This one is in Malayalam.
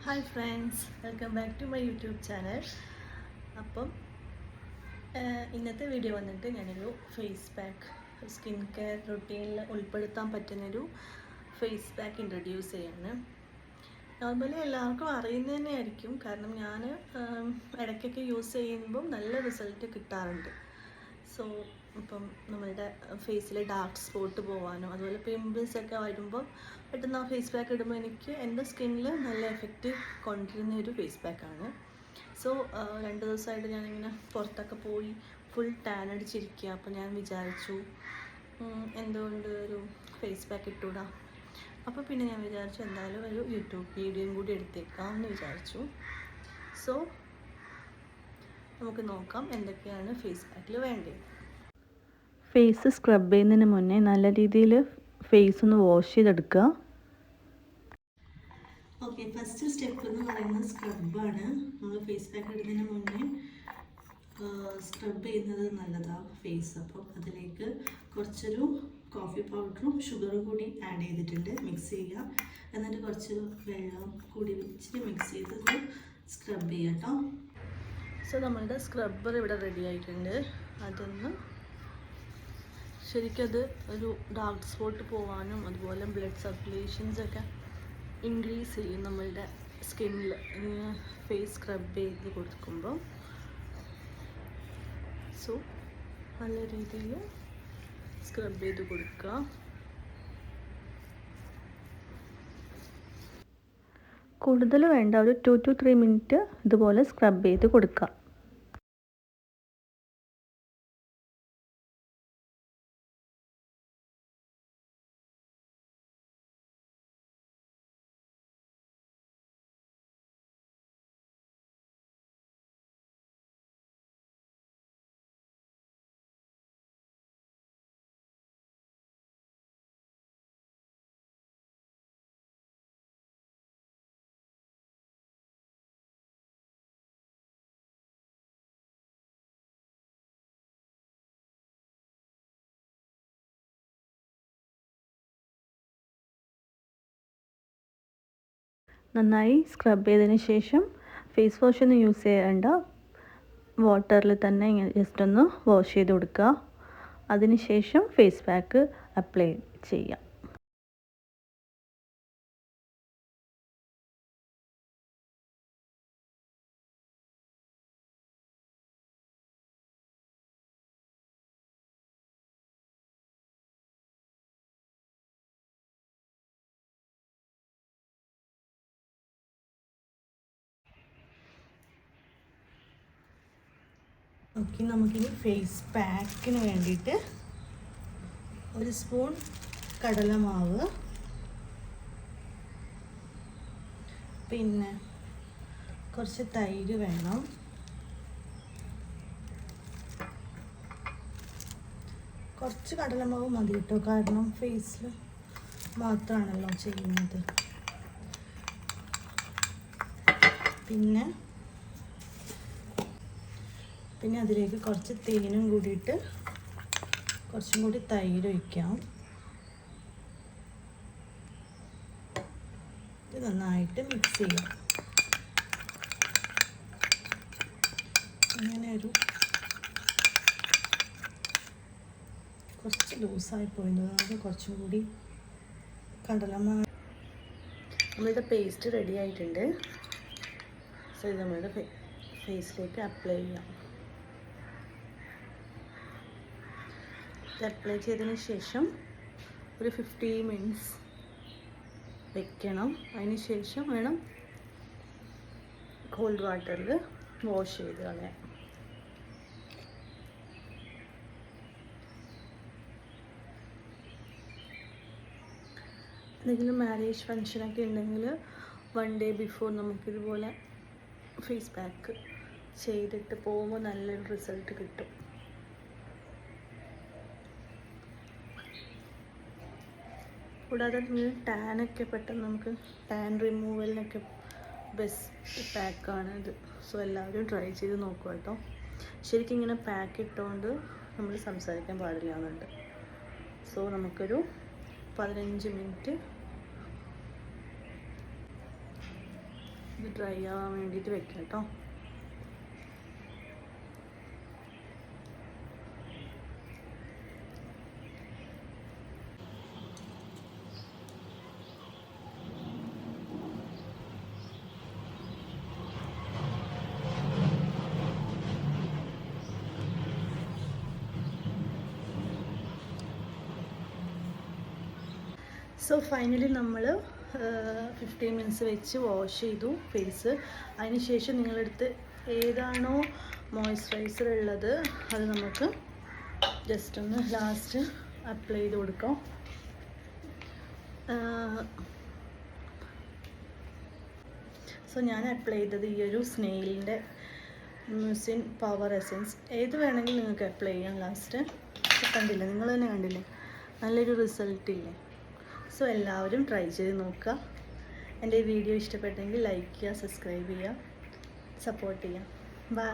Hi friends, welcome back to my YouTube channel. അപ്പം ഇന്നത്തെ വീഡിയോ വന്നിട്ട് ഞാനൊരു ഫേസ് പാക്ക് സ്കിൻ കെയർ റുട്ടീനിൽ ഉൾപ്പെടുത്താൻ പറ്റുന്നൊരു ഫേസ് പാക്ക് ഇൻട്രൊഡ്യൂസ് ചെയ്യാണ്. നോർമലി എല്ലാവർക്കും അറിയുന്നത് തന്നെയായിരിക്കും, കാരണം ഞാൻ ഇടയ്ക്കൊക്കെ യൂസ് ചെയ്യുമ്പം നല്ല റിസൾട്ട് കിട്ടാറുണ്ട്. സോ ഇപ്പം നമ്മളുടെ ഫേസിൽ ഡാർക്ക് സ്പോട്ട് പോകാനും അതുപോലെ പിമ്പിൾസ് ഒക്കെ വരുമ്പോൾ പെട്ടെന്ന് ആ ഫേസ് പാക്ക് ഇടുമ്പോൾ എനിക്ക് എൻ്റെ സ്കിന്നിൽ നല്ല എഫക്റ്റ് കൊണ്ടുവരുന്ന ഒരു ഫേസ് പാക്കാണ്. സോ 2 ദിവസമായിട്ട് ഞാനിങ്ങനെ പുറത്തൊക്കെ പോയി ഫുൾ ടാൻ അടിച്ചിരിക്കുക. അപ്പോൾ ഞാൻ വിചാരിച്ചു എന്തുകൊണ്ട് ഒരു ഫേസ് പാക്ക് ഇട്ടുകൂടാ. അപ്പോൾ പിന്നെ ഞാൻ വിചാരിച്ചു എന്തായാലും ഒരു യൂട്യൂബ് വീഡിയോയും കൂടി എടുത്തേക്കാം എന്ന് വിചാരിച്ചു. സോ നമുക്ക് നോക്കാം എന്തൊക്കെയാണ് ഫേസ് പാക്കിൽ വേണ്ടത്. ഫേസ് സ്ക്രബ് ചെയ്യുന്നതിന് മുന്നേ നല്ല രീതിയിൽ ഫേസ് ഒന്ന് വാഷ് ചെയ്തെടുക്കുക. ഓക്കെ, ഫസ്റ്റ് സ്റ്റെപ്പ് എന്ന് പറയുന്നത് സ്ക്രബാണ്. നമ്മൾ ഫേസ് പാക്ക് ഇടുന്നതിന് മുന്നേ സ്ക്രബ് ചെയ്യുന്നത് നല്ലതാണ് ഫേസ്. അപ്പം അതിലേക്ക് കുറച്ചൊരു കോഫി പൗഡറും ഷുഗറും കൂടി ആഡ് ചെയ്തിട്ടുണ്ട്. മിക്സ് ചെയ്യുക. എന്നിട്ട് കുറച്ച് വെള്ളം കൂടി വെച്ചിട്ട് മിക്സ് ചെയ്ത് സ്ക്രബ് ചെയ്യുക കേട്ടോ. സോ നമ്മളുടെ സ്ക്രബ്ബർ ഇവിടെ റെഡി ആയിട്ടുണ്ട്. അതൊന്ന് ശരിക്കത് ഒരു ഡാർക്ക് സ്പോട്ട് പോകാനും അതുപോലെ ബ്ലഡ് സർക്കുലേഷൻസ് ഒക്കെ ഇൻക്രീസ് ചെയ്യും നമ്മളുടെ സ്കിന്നിൽ ഫേസ് സ്ക്രബ് ചെയ്ത് കൊടുക്കുമ്പോൾ. സോ നല്ല രീതിയിൽ സ്ക്രബ് ചെയ്ത് കൊടുക്കുക. കൂടുതൽ വേണ്ട, ഒരു 2 to 3 മിനിറ്റ് ഇതുപോലെ സ്ക്രബ് ചെയ്ത് കൊടുക്കുക. നന്നായി സ്ക്രബ് ചെയ്തതിന് ശേഷം ഫേസ് വാഷ് ഒന്നും യൂസ് ചെയ്യേണ്ട, വാട്ടറിൽ തന്നെ ഇങ്ങനെ ജസ്റ്റ് ഒന്ന് വാഷ് ചെയ്ത് കൊടുക്കുക. അതിന് ശേഷം ഫേസ് പാക്ക് അപ്ലൈ ചെയ്യാം. ഓക്കെ, നമുക്കിനി ഫേസ് പാക്കിന് വേണ്ടിയിട്ട് 1 സ്പൂൺ കടലമാവ്, പിന്നെ കുറച്ച് തൈര് വേണം, കുറച്ച് കടലമാവ് മതി കേട്ടോ, കാരണം ഫേസിൽ മാത്രമാണല്ലോ ചെയ്യുന്നത്. പിന്നെ അതിലേക്ക് കുറച്ച് തേനും കൂടിയിട്ട് കുറച്ചും കൂടി തൈര് ഒഴിക്കാം. ഇത് നന്നായിട്ട് മിക്സ് ചെയ്യാം. ഇങ്ങനെ കുറച്ച് ലൂസായി പോയത്, അത് കുറച്ചും കൂടി കടലമാവ്. നമ്മളുടെ പേസ്റ്റ് റെഡി ആയിട്ടുണ്ട്. സോ ഇത് നമ്മളുടെ ഫേസിലേക്ക് അപ്ലൈ ചെയ്യാം. അപ്ലൈ ചെയ്തതിന് ശേഷം ഒരു 15 മിനിറ്റ്സ് വെക്കണം. അതിന് ശേഷം വേണം കോൾഡ് വാട്ടറിൽ വാഷ് ചെയ്ത് കളയാം. എന്തെങ്കിലും മാരേജ് ഫങ്ഷനൊക്കെ ഉണ്ടെങ്കിൽ 1 ഡേ ബിഫോർ നമുക്കിതുപോലെ ഫേസ് പാക്ക് ചെയ്തിട്ട് പോകുമ്പോൾ നല്ലൊരു റിസൾട്ട് കിട്ടും. കൂടാതെ ടാനൊക്കെ പെട്ടെന്ന് നമുക്ക് ടാൻ റിമൂവലിനൊക്കെ ബെസ്റ്റ് പാക്കാണ് ഇത്. സോ എല്ലാവരും ട്രൈ ചെയ്ത് നോക്കുക കേട്ടോ. ശരിക്കും ഇങ്ങനെ പാക്ക് ഇട്ടുകൊണ്ട് നമ്മൾ സംസാരിക്കാൻ പാടില്ല എന്നുണ്ട്. സോ നമുക്കൊരു 15 മിനിറ്റ് ഇത് ഡ്രൈ ആവാൻ വേണ്ടിയിട്ട് വെക്കാം കേട്ടോ. സോ ഫൈനലി നമ്മൾ 15 മിനിറ്റ്സ് വെച്ച് വാഷ് ചെയ്തു ഫേസ്. അതിനുശേഷം നിങ്ങളടുത്ത് ഏതാണോ മോയ്സ്ചറൈസർ ഉള്ളത് അത് നമുക്ക് ജസ്റ്റ് ഒന്ന് ലാസ്റ്റ് അപ്ലൈ ചെയ്ത് കൊടുക്കാം. സോ ഞാൻ അപ്ലൈ ചെയ്തത് ഈ ഒരു സ്നെയിലിൻ്റെ മ്യൂസിൻ പവർ എസൻസ്. ഏത് വേണമെങ്കിലും നിങ്ങൾക്ക് അപ്ലൈ ചെയ്യാം. ലാസ്റ്റ് കണ്ടില്ലേ, നിങ്ങൾ തന്നെ കണ്ടില്ലേ, നല്ലൊരു റിസൾട്ട് ഇല്ലേ. സോ എല്ലാവരും ട്രൈ ചെയ്ത് നോക്കുക. എൻ്റെ ഈ വീഡിയോ ഇഷ്ടപ്പെട്ടെങ്കിൽ ലൈക്ക് ചെയ്യുക, സബ്സ്ക്രൈബ് ചെയ്യുക, സപ്പോർട്ട് ചെയ്യുക. ബൈ.